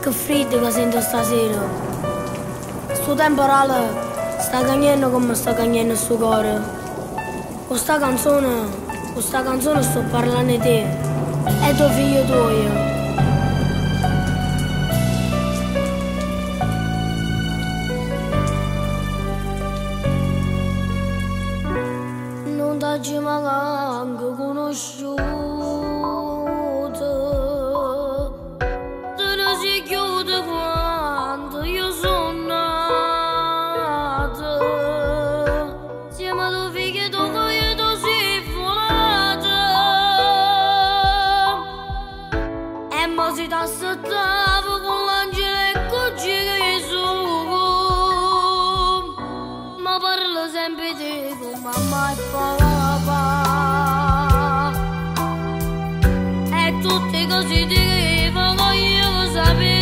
Che freddo che sento stasera. Sto temporale sta cagnendo come sta cagnendo il suo cuore. Con sta canzone sto parlando di te e tuo figlio tuo. Non t'hai mai conosciuto, te ne si chiude quando io sono nata. Siamo a tuo figlio tu che tu sei volata, e mo si t'aspettava con l'angelo e con Gesù. Ma parlo sempre di con mamma e papà, e tutte cose che io sapevo.